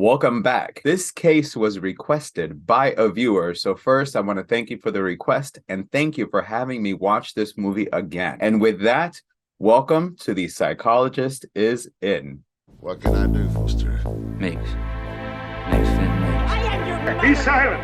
Welcome back. This case was requested by a viewer, so first I want to thank you for the request and thank you for having me watch this movie again. And with that, welcome to The Psychologist is In. What can I do, Foster? Mix. Mix fit mix. Be silent!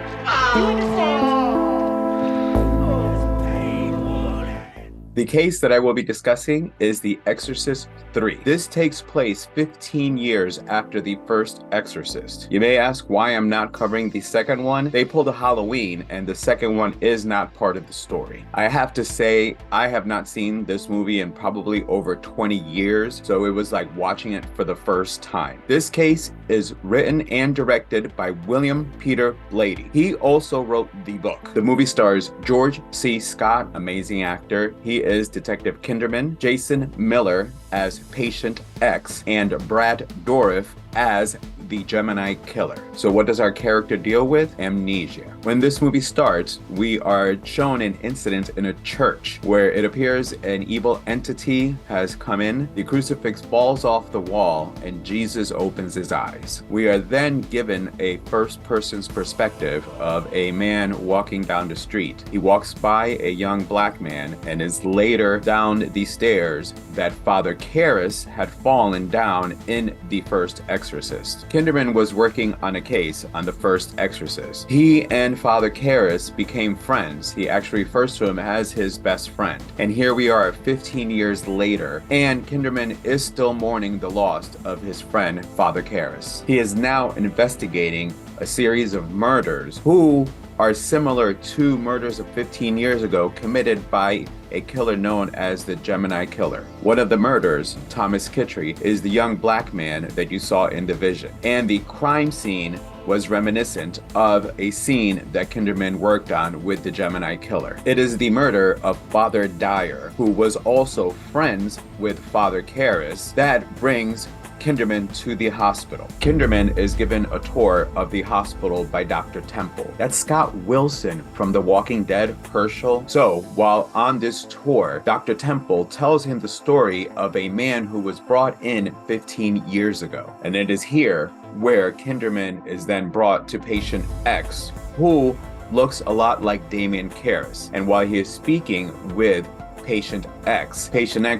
The case that I will be discussing is The Exorcist 3. This takes place 15 years after the first Exorcist. You may ask why I'm not covering the second one. They pulled a Halloween and the second one is not part of the story. I have to say, I have not seen this movie in probably over 20 years, so it was like watching it for the first time. This case is written and directed by William Peter Blatty. He also wrote the book. The movie stars George C. Scott, amazing actor. He is Detective Kinderman, Jason Miller as Patient X, and Brad Dourif as the Gemini Killer. So what does our character deal with? Amnesia. When this movie starts, we are shown an incident in a church where it appears an evil entity has come in, the crucifix falls off the wall, and Jesus opens his eyes. We are then given a first person's perspective of a man walking down the street. He walks by a young black man and is later down the stairs that Father Karras had fallen down in the first Exorcist. Kinderman was working on a case on the first Exorcist. He and Father Karras became friends. He actually refers to him as his best friend. And here we are 15 years later, and Kinderman is still mourning the loss of his friend, Father Karras. He is now investigating a series of murders who are similar to murders of 15 years ago committed by a killer known as the Gemini Killer. One of the murders, Thomas Kittry, is the young black man that you saw in The Vision. And the crime scene was reminiscent of a scene that Kinderman worked on with the Gemini Killer. It is the murder of Father Dyer, who was also friends with Father Karras, that brings Kinderman to the hospital. Kinderman is given a tour of the hospital by Dr. Temple. That's Scott Wilson from The Walking Dead, Herschel. So while on this tour, Dr. Temple tells him the story of a man who was brought in 15 years ago. And it is here where Kinderman is then brought to patient X, who looks a lot like Damien Karras. And while he is speaking with Patient X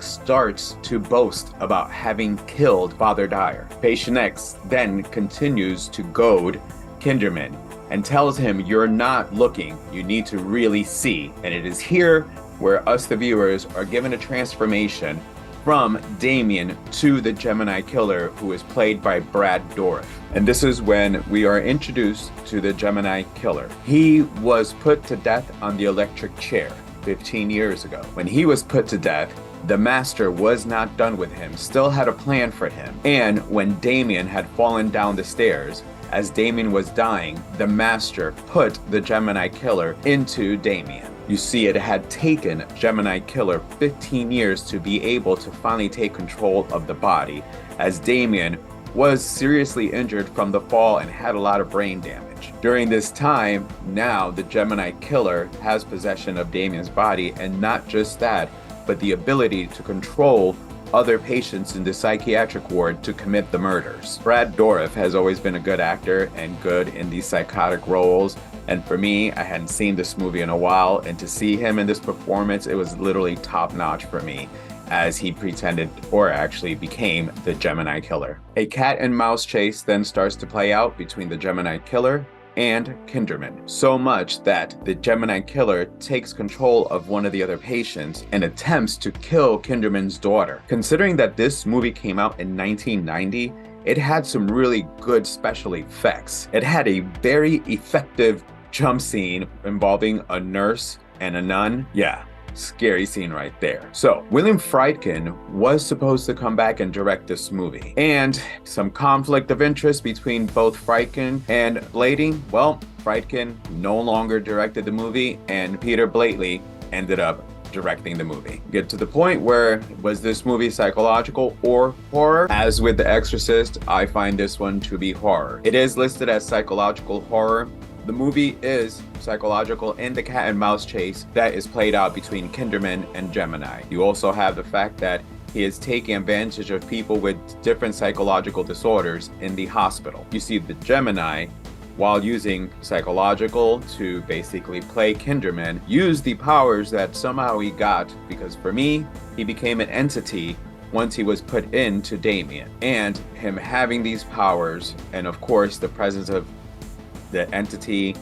starts to boast about having killed Father Dyer. Patient X then continues to goad Kinderman and tells him, "You're not looking, you need to really see." And it is here where us, the viewers, are given a transformation from Damien to the Gemini Killer, who is played by Brad Dourif. And this is when we are introduced to the Gemini Killer. He was put to death on the electric chair 15 years ago. When he was put to death, the master was not done with him, still had a plan for him. And when Damien had fallen down the stairs, as Damien was dying, the master put the Gemini Killer into Damien. You see, it had taken Gemini Killer 15 years to be able to finally take control of the body, as Damien was seriously injured from the fall and had a lot of brain damage. During this time, now the Gemini Killer has possession of Damien's body, and not just that, but the ability to control other patients in the psychiatric ward to commit the murders. Brad Dourif has always been a good actor and good in these psychotic roles. And for me, I hadn't seen this movie in a while, and to see him in this performance, it was literally top notch for me, as he pretended, or actually became, the Gemini Killer. A cat and mouse chase then starts to play out between the Gemini Killer and Kinderman, so much that the Gemini Killer takes control of one of the other patients and attempts to kill Kinderman's daughter. Considering that this movie came out in 1990, it had some really good special effects. It had a very effective jump scene involving a nurse and a nun. Yeah, scary scene right there. So William Friedkin was supposed to come back and direct this movie, and some conflict of interest between both Friedkin and Blatty. Well, Friedkin no longer directed the movie, and Peter Blatty ended up directing the movie. Get to the point where, was this movie psychological or horror? As with The Exorcist, I find this one to be horror. It is listed as psychological horror, The movie is psychological in the cat and mouse chase that is played out between Kinderman and Gemini. You also have the fact that he is taking advantage of people with different psychological disorders in the hospital. You see the Gemini, while using psychological to basically play Kinderman, use the powers that somehow he got, because for me, he became an entity once he was put into Damien. And him having these powers, and of course the presence of the entity.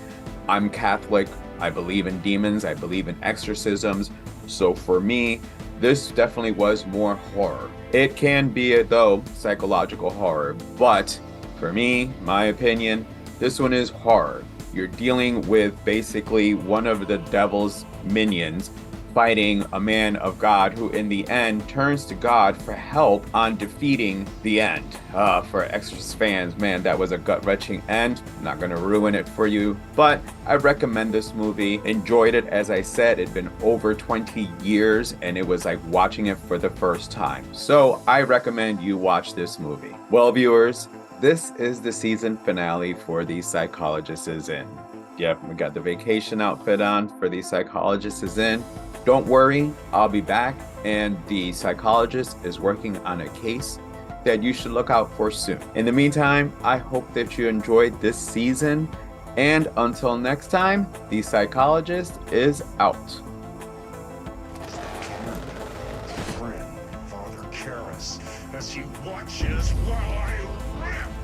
I'm Catholic, I believe in demons, I believe in exorcisms, so for me, this definitely was more horror. It can be, though, psychological horror, but for me, my opinion, this one is horror. You're dealing with basically one of the devil's minions fighting a man of God who in the end turns to God for help on defeating the end. For Exorcist fans, man, that was a gut-wrenching end. I'm not gonna ruin it for you, but I recommend this movie. Enjoyed it, as I said, it'd been over 20 years and it was like watching it for the first time. So I recommend you watch this movie. Well, viewers, this is the season finale for The Psychologist is In. Yep, we got the vacation outfit on for The Psychologist is In. Don't worry, I'll be back, and The Psychologist is working on a case that you should look out for soon. In the meantime, I hope that you enjoyed this season, and until next time, The Psychologist is out. Friend, Father Karras, as he watches while I rip